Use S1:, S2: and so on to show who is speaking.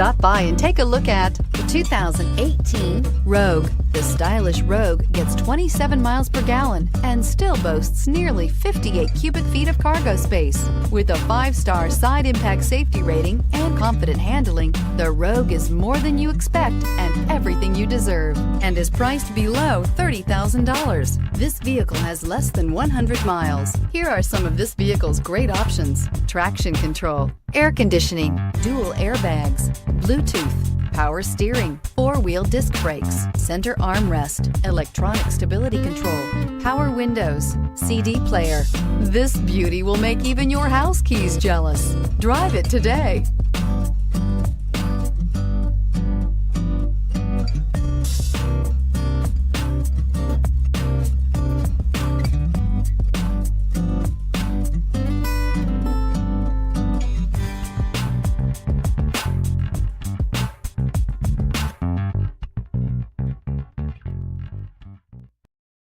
S1: Stop by and take a look at the 2018 Rogue. The stylish Rogue gets 27 miles per gallon and still boasts nearly 58 cubic feet of cargo space. With a 5-star side impact safety rating and confident handling, the Rogue is more than you expect and everything you deserve, and is priced below $30,000. This vehicle has less than 100 miles. Here are some of this vehicle's great options: traction control, air conditioning, dual airbags, Bluetooth, power steering, 4-wheel disc brakes, center armrest, electronic stability control, power windows, CD player. This beauty will make even your house keys jealous. Drive it today.